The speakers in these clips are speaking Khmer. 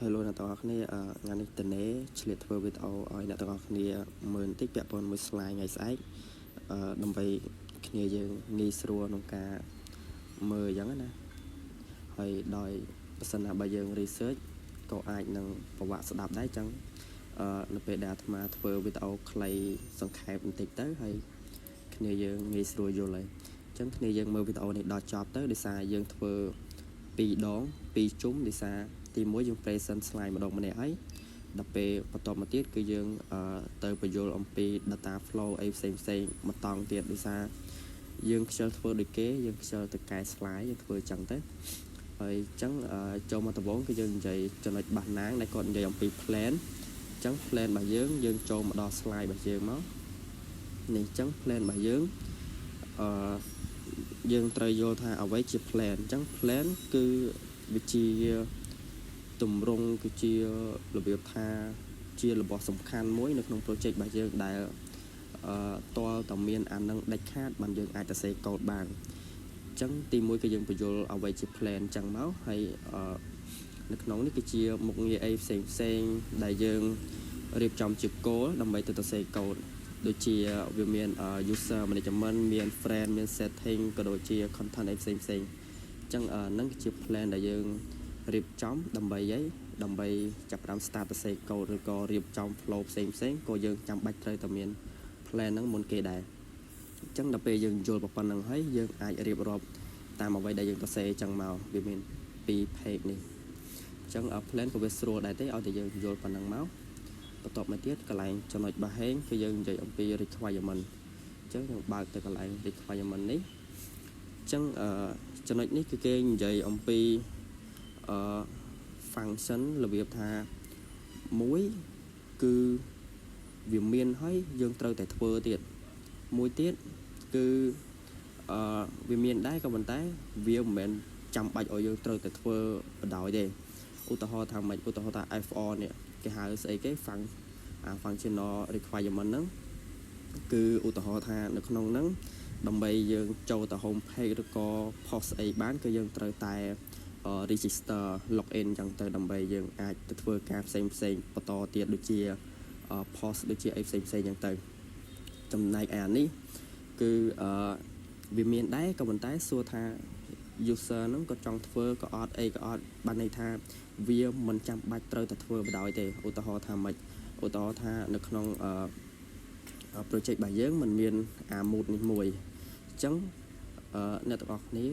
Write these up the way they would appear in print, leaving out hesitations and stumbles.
Hello អ្នកទាំងអស់គ្នាថ្ងៃនេះតនេឆ្លៀតធ្វើវីដេអូឲ្យអ្នកទាំងអស់គ្នាមើលបន្តិចពាក់ព័ន្ធមួយ slide ថ្ងៃស្អែកដើម្បីគ្នាយើងងាយស្រួលក្នុងការមើលអញ្ចឹងណាហើយដោយបើសិនណាបើយើង research ក៏អាចនឹងប្រវត្តិស្ដាប់ដែរអញ្ចឹងនៅពេលដែលអាត្មាធ្វើវីដេអូខ្លីសង្ខេបបន្តិចទៅហើយគ្នាយើងងាយស្រួលយល់ហើយអញ្ចឹងគ្នាយើងមើលវីដេអូនេះដល់ចប់ទៅដោយសារយើងធ្វើ2 ដង 2 ជុំដោយសារទី1យើង present slide ម្ដងម្នាក់ហើយដល់ពេលបន្តមកទៀតគឺយើងទៅបញ្យល់អំពី data flow អីផ្សេងមកតង់ទៀតដោយសារយើងខ្ជិលធ្វើដូចគេយើងខ្ជិលទៅកែ slide យើងធ្វើអញ្ចឹងទៅហើយអញ្ចឹងចូលមកដំបូងគឺយើងនិយាយចំណុចបាសណាងដែលគាត់និយាយអំពី plan អញ្ចឹង plan របស់យើងចូលមកដល់ slide របស់យើងមកនេះអញ្ចឹង plan របស់យើងយើងត្រូវយល់ថាអ្វីជា plan អញ្ចឹង plan គឺវាជាទម្រង់គឺជារបៀបថាជារបស់សំខាន់មួយនៅក្នុង project របស់យើងដែលតលតែមានអានឹងដាច់ខាតបានយើងអាចទៅសេកូដបានអញ្ចឹងទី1គឺយើងបញ្យល់អ្វីជា plan អញ្ចឹងមកហើយនៅក្នុងនេះគឺជាមុខងារអីផ្សេងដែលយើងរៀបចំជា goal ដើម្បីទៅសេកូដដូចជាវាមាន user management មាន friend មាន setting ក៏ដូចជា content អីផ្សេងអញ្ចឹងហ្នឹងគឺជា plan ដែលយើងរៀបចំដើម្បីចាប់ផ្ដើម start ទៅសេកូដឬក៏រៀបចំ flow ផ្សេងក៏យើងចាំបាច់ត្រូវតែមាន plan ហ្នឹងមុនគេដែរអញ្ចឹងដល់ពេលយើងយល់ប៉ុណ្ណឹងហើយយើងអាចរៀបរាប់តាមអ្វីដែលយើងទៅសេអញ្ចឹងមកវាមាន2 page នេះអញ្ចឹង plan ក៏វាស្រួលដែរទេឲ្យតែយើងយល់ប៉ុណ្ណឹងមកបន្ទាប់មកទៀតកន្លែងចំណុចបោះហេងគឺយើងនិយាយអំពី requirement អញ្ចឹងយើងបើកទៅកន្លែង requirement នេះអញ្ចឹងចំណុចនេះគឺគេនិយាយអំពីfunction របៀបថា1គឺវាមានហើយយើងត្រូវតែធ្វើទៀតមួយទៀតគឺវាមានដែរក៏ប៉ុន្តែវាមិនមែនចាំបាច់ឲ្យយើងត្រូវតែធ្វើបដ ாய் ទេឧទាហរណ៍ថាម៉េចឧទាហរណ៍ថា FR នេះគេហៅស្អីគេ functional requirement ហ្នឹងគឺឧទាហរណ៍ថានៅក្នុងហ្នឹងដើម្បីយើងចូលទៅ home page ឬក៏ post អីបានគឺយើងត្រូវតែregister login ចឹងទៅដើម្បីយើងអាចទៅធ្វើការផ្សេងបន្តទៀតដូចជា post ដូចជាអីផ្សេងចឹងទៅចំណែកអានេះគឺវាមានដែរក៏ប៉ុន្តែសួរថា user ហ្នឹងក៏ចង់ធ្វើក៏អត់អីក៏អត់បានន័យថាវាមិនចាំបាច់ត្រូវតែធ្វើបដ ாய் ទេឧទាហរណ៍ថាម៉េចឧទាហរណ៍ថានៅក្នុងproject របស់យើងมันមានអា mood នេះមួយអញ្ចឹងអ្នកទាំងអស់គ្នា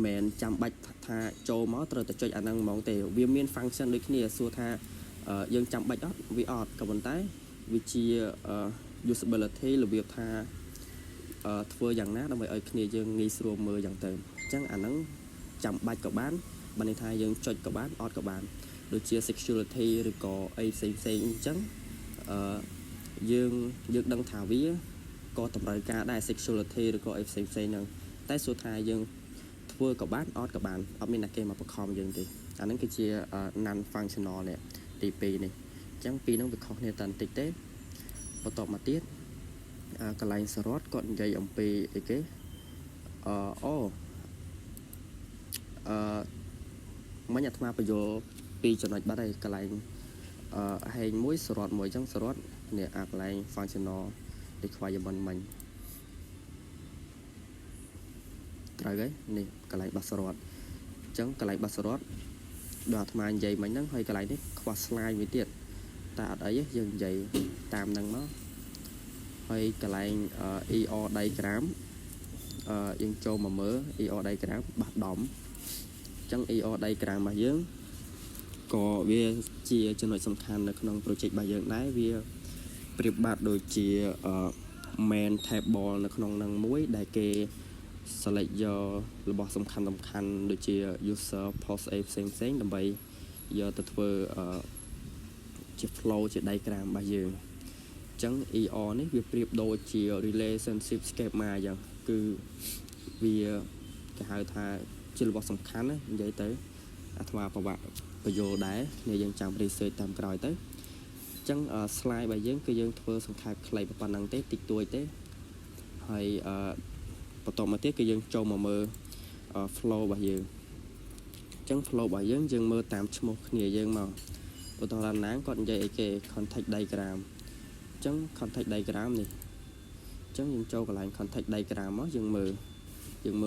មិនចាំបាច់ថាចូលមកត្រូវតែចុចអាហ្នឹងហ្មងទេវាមាន function ដូចគ្នាសួរថាយើងចាំបាច់អត់វាអត់ក៏ប៉ុន្តែវាជា usability របៀបថាធ្វើយ៉ាងណាដើម្បីឲ្យគ្នាយើងងាយស្រួលមើលយ៉ាងទៅអញ្ចឹងអាហ្នឹងចាំបាច់ក៏បានបានន័យថាយើងចុចក៏បានអត់ក៏បានដូចជា security ឬក៏អីផ្សេងអញ្ចឹងយើងដឹងថាវាក៏តម្រូវការដែរ security ឬក៏អីផ្សេងហ្នឹងតែសួរថាយើងធ្វើក៏បានអត់ក៏បានអត់មានអ្នកគេមកបង្ខំយើងទេអាហ្នឹងគឺជា non functional នេះទី2នេះអញ្ចឹងពីរហ្នឹងវាខុសគ្នាតែបន្តិចទេបន្តមកទៀតកន្លែងសរតគាត់និយាយអំពីអីគេមិញអាត្មាបញ្យល់2ចំណុចបាត់ហើយកន្លែងហែងមួយសរតមួយអញ្ចឹងសរតនេះអាកន្លែង functional requirement មិញត្រូវហើយនេះកន្លែងបាសរតអញ្ចឹងកន្លែងបាសរតដល់អាត្មានិយាយមិញហ្នឹងហើយកន្លែងនេះខ្វះ slide មួយទៀតតែអត់អីទេយើងនិយាយតាមហ្នឹងមកហើយកន្លែង ER diagram យើងចូលមកមើល ER diagram បាសដំអញ្ចឹង ER diagram របស់យើងក៏វាជាចំណុចសំខាន់នៅក្នុង project របស់យើងដែរវាប្រៀបបាត់ដូចជា main table នៅក្នុងហ្នឹងមួយដែលគេ select យករបស់សំខាន់ដូចជា user post អីផ្សេងដើម្បីយកទៅធ្វើជា flow ជា diagram របស់យើងអញ្ចឹង ER នេះវាប្រៀបដូចជា relationship schema អញ្ចឹងគឺវាគេហៅថាជារបស់សំខាន់ណានិយាយទៅអាត្មាប្រវត្តិបញ្យល់ដែរគ្នាយើងចាំ research តាមក្រោយទៅអញ្ចឹង slide របស់យើងគឺយើងធ្វើសង្ខេបខ្លីប៉ុណ្ណឹងទេតិចតួចទេហើយបន្តមកទៀតគឺយើងចូលមកមើល flow របស់យើង ចឹង flow របស់យើងមើលតាមឈ្មោះគ្នាយើងមកឧទាហរណ៍ណាគាត់និយាយអីគេ context diagram ចឹង context diagram នេះចឹងយើងចូលកន្លែង context diagram មកយើងមើ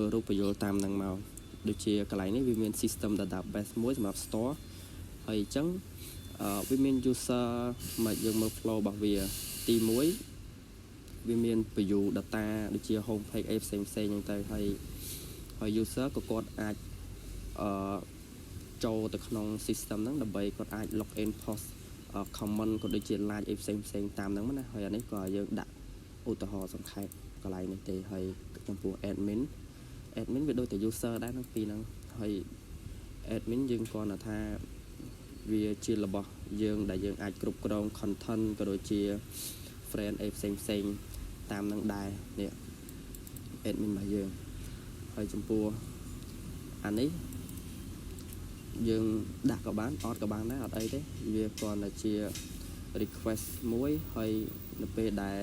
លរូបពយល់តាមនឹងមកដូចជាកន្លែងនេះវាមាន system database មួយសម្រាប់ store ហើយចឹងវាមាន user មកយើងមើល flow របស់វាទី1វាមាន view data ដូចជា home page អីផ្សេងៗហ្នឹងទៅហើយ user ក៏គាត់អាចចូលទៅក្នុង system ហ្នឹងដើម្បីគាត់អាច log in post comment ក៏ដូចជា like អីផ្សេងតាមហ្នឹងណាហើយអានេះក៏យើងដាក់ឧទាហរណ៍សង្ខេបកន្លែងនេះទេហើយចំពោះ admin វាដូចតែ user ដែរហ្នឹងពីរហ្នឹងហើយ admin យើងគាត់ថាវាជារបស់យើងដែលយើងអាចគ្រប់គ្រង content ក៏ដូចជា friend អីផ្សេងតាមនឹងដែរនេះ admin របស់យើងហើយចំពោះអានេះយើងដាក់ក៏បានអត់ក៏បានដែរអត់អីទេវាគ្រាន់តែជា request មួយហើយនៅពេលដែល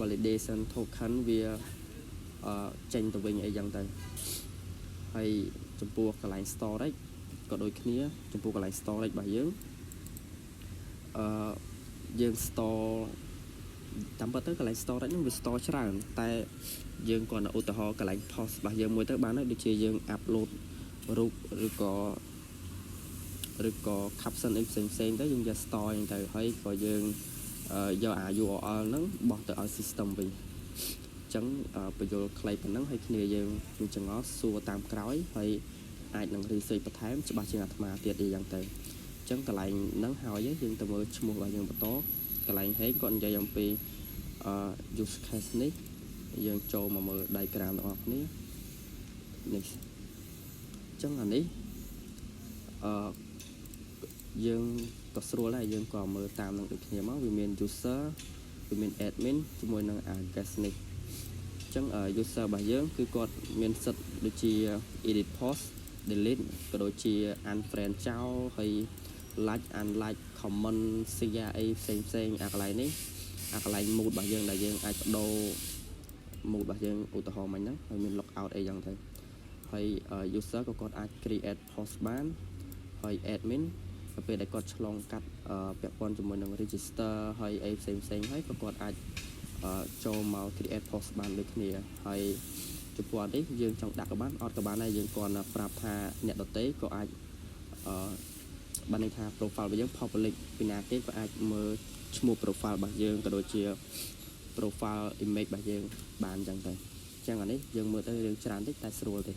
validation token វាចេញទៅវិញអីចឹងទៅហើយចំពោះកន្លែង storage ក៏ដូចគ្នាចំពោះកន្លែង storage របស់យើងយើង store តាមពិតទៅកន្លែង storage ហ្នឹងវា store ច្រើនតែយើងគ្រាន់តែឧទាហរណ៍កន្លែង post របស់យើងមួយទៅបានហើយដូចជាយើង upload រូបឬក៏ caption អីផ្សេងទៅយើងយក store ហ្នឹងទៅហើយក៏យើងយកអា URL ហ្នឹងបោះទៅឲ្យ system វិញអញ្ចឹងបញ្យល់ខ្លីប៉ុណ្ណឹងហើយគ្នាយើងចង្អល់សួរតាមក្រោយហើយអាចនឹង research បន្ថែមច្បាស់ជាងអាត្មាទៀតអីយ៉ាងទៅអញ្ចឹងកន្លែងហ្នឹងហើយយើងទៅមើលឈ្មោះរបស់យើងបន្តកន្លែងហេងគាត់និយាយអំពីuse case នេះយើងចូលមកមើល diagram ទាំងអស់គ្នានេះចឹងអានេះយើងក៏ស្រួលដែរយើងក៏មើលតាមនឹងដូចគ្នាមកវាមាន user វាមាន admin ជាមួយនឹង guest នេះចឹង user របស់យើងគឺគាត់មានសិទ្ធិដូចជា edit post delete ក៏ដូចជា unfriend ចោលហើយ like unlike comment share អីផ្សេងអាកន្លែងនេះអាកន្លែង mood របស់យើងដែលយើងអាចបដូរ mood របស់យើងឧទាហរណ៍មិញហ្នឹងហើយមាន log out អីចឹងទៅហើយ user ក៏គាត់អាច create post បានហើយ admin ទៅពេលដែលគាត់ឆ្លងកាត់ពាក់ព័ន្ធជាមួយនឹង register ហើយអីផ្សេងហើយក៏គាត់អាចចូលមក create post បានដូចគ្នាហើយចំពោះនេះយើងចង់ដាក់ក៏បានអត់ក៏បានដែរយើងគាត់ប្រាប់ថាអ្នកដទៃក៏អាចបានន័យថា profile របស់យើង public ពីណាគេក៏អាចមើលឈ្មោះ profile របស់យើងក៏ដូចជា profile image របស់យើងបានអញ្ចឹងទៅអញ្ចឹងអានេះយើងមើលទៅរឿងច្រើនតិចតែស្រួលទេ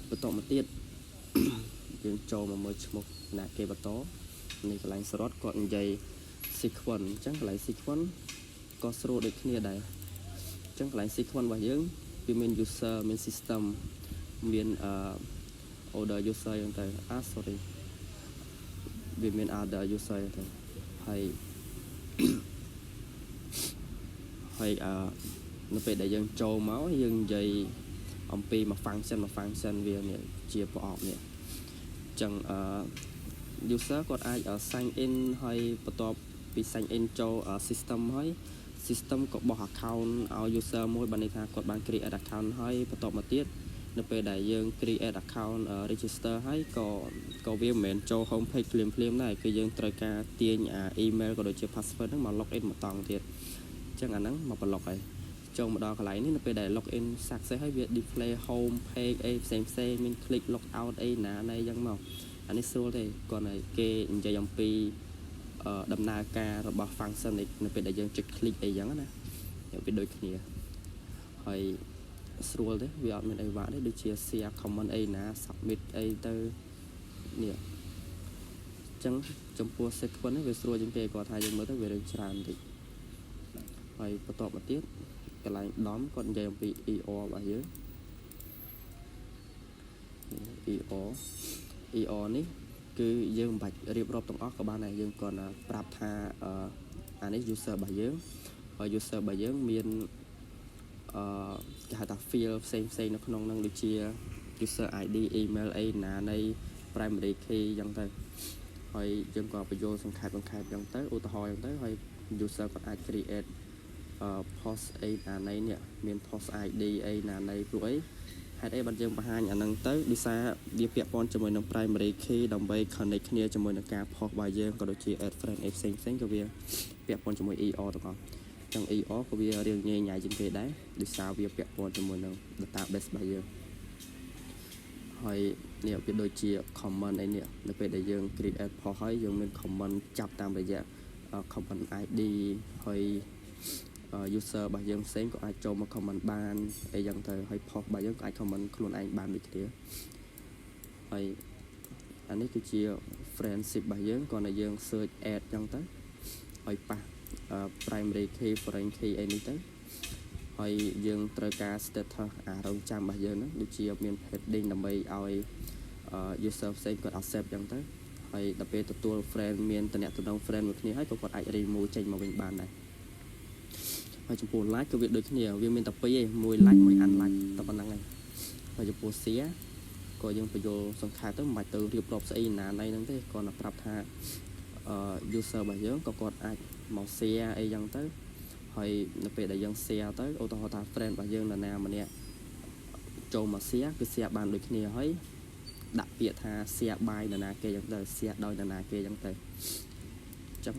បន្តមកទៀតយើងចូលមកមើលឈ្មោះណាគេបន្តនេះកន្លែងសរុបគាត់និយាយ sequence អញ្ចឹងកន្លែង sequence ក៏ស្រួលដូចគ្នាដែរអញ្ចឹងកន្លែង sequence របស់យើងវាមាន user មាន system មាន order user អញ្ចឹងទៅsorry វាមាន other user អញ្ចឹងទៅហើយនៅពេលដែលយើងចូលមកយើងនិយាយអំពីមួយ function វានេះជាប្រអប់នេះអញ្ចឹងuser គាត់អាច sign in ហើយបន្ទាប់ពី sign in ចូល system ហើយ system ក៏បោះ account ឲ្យ user មួយបានន័យថាគាត់បាន create account ហើយបន្ទាប់មកទៀតនៅពេលដែលយើង create account register ហើយក៏វាមិនមែនចូល home page ភ្លាមដែរគឺយើងត្រូវការទាញ email ក៏ដូចជា password ហ្នឹងមក log in ម្ដងទៀតអញ្ចឹងអាហ្នឹងមក block ហើយចូលមកដល់កន្លែងនេះនៅពេលដែល log in success ហើយវា display home page អីផ្សេងមាន click log out អីណាអញ្ចឹងមកអានេះស្រួលទេគាត់ឲ្យគេនិយាយអំពីដំណើរការរបស់ function នេះនៅពេលដែលយើងចុច click អីចឹងណាវាដូចគ្នាហើយស្រួលទេវាអត់មានអីវ៉ាក់ទេដូចជា share comment អីណា submit អីទៅនេះអញ្ចឹងចំពោះ sequence នេះវាស្រួលជាងគេគាត់ថាយើងមើលទៅវារឿងច្រើនតិចហើយបន្ទាប់មកទៀតកន្លែងDOM គាត់និយាយអំពី ER របស់យើង ER នេះគឺយើងមិនបាច់រៀបរាប់ទាំងអស់ក៏បានដែរយើងគាត់ប្រាប់ថាអានេះ user របស់យើងហើយ user របស់យើងមានគេហៅថា field ផ្សេងនៅក្នុងហ្នឹងដូចជា user ID email អីណានៃ primary key អញ្ចឹងទៅហើយយើងក៏បញ្យល់សង្ខេបអញ្ចឹងទៅឧទាហរណ៍អញ្ចឹងទៅហើយ user គាត់អាច create post អីណានៃនេះមាន post ID អីណានៃព្រោះអីហ ហេតុអីបានយើងបង្ហាញអាហ្នឹងទៅដោយសារវាពាក់ព័ន្ធជាមួយនឹង primary key ដើម្បី connect គ្នាជាមួយនឹងការផុសរបស់យើងក៏ដូចជា add friend ផ្សេងក៏វាពាក់ព័ន្ធជាមួយ ER ទាំងអស់ចឹង ER ក៏វារៀងញ៉ៃញ៉ៃជាងគេដែរដោយសារវាពាក់ព័ន្ធជាមួយនឹង database របស់យើងហើយនេះវាដូចជា comment អីនេះនៅពេលដែលយើង create ផុសហើយយើងមាន comment ចាប់តាមរយៈ comment ID ហើយ user របស់យើងផ្សេងក៏អាចចូលមក comment បានអីយ៉ាងទៅហើយ post របស់យើងក៏អាច comment ខ្លួនឯងបានដូចគ្នាហើយអានេះគឺជា friendship របស់យើងគ្រាន់តែយើង search add ចឹងទៅហើយប៉ះ primary key foreign key អីនេះទៅហើយយើងត្រូវការ status អារងចាំរបស់យើងហ្នឹងដូចជាមាន heading ដើម្បីឲ្យ user ផ្សេងគាត់ accept ចឹងទៅហើយដល់ពេលទទួល friend មានតំណែង friend មួយគ្នាហើយក៏គាត់អាច remove ចេញមកវិញបានដែរហើយចំពោះ like ក៏វាដូចគ្នាវាមានតែពីរឯងមួយ like មួយ unlike តែប៉ុណ្្នឹងឯងហើយចំពោះ share ក៏យើងបញ្យល់សង្ខេបទៅមិនបាច់ទៅរៀបរាប់ស្អីណាណៃហ្នឹងទេគ្រាន់តែប្រាប់ថា user របស់យើងក៏គាត់អាចមក share អីចឹងទៅហើយនៅពេលដែលយើង share ទៅឧទាហរណ៍ថា friend របស់យើងនរណាម្នាក់ចូលមក share គឺ share បានដូចគ្នាហើយដាក់ពាក្យថា share by នរណាគេចឹងទៅ share ដោយនរណាគេចឹងទៅចឹង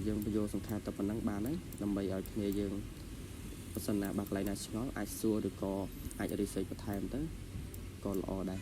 យើងបញ្យល់សង្ខេបទៅប៉ុណ្ណឹងបានហើយដើម្បីឲ្យគ្នាយើងបើសិនណាបាក់កន្លែងណាឆ្ងល់អាចសួរឬក៏អាច research បន្ថែមទៅក៏ល្អដែរ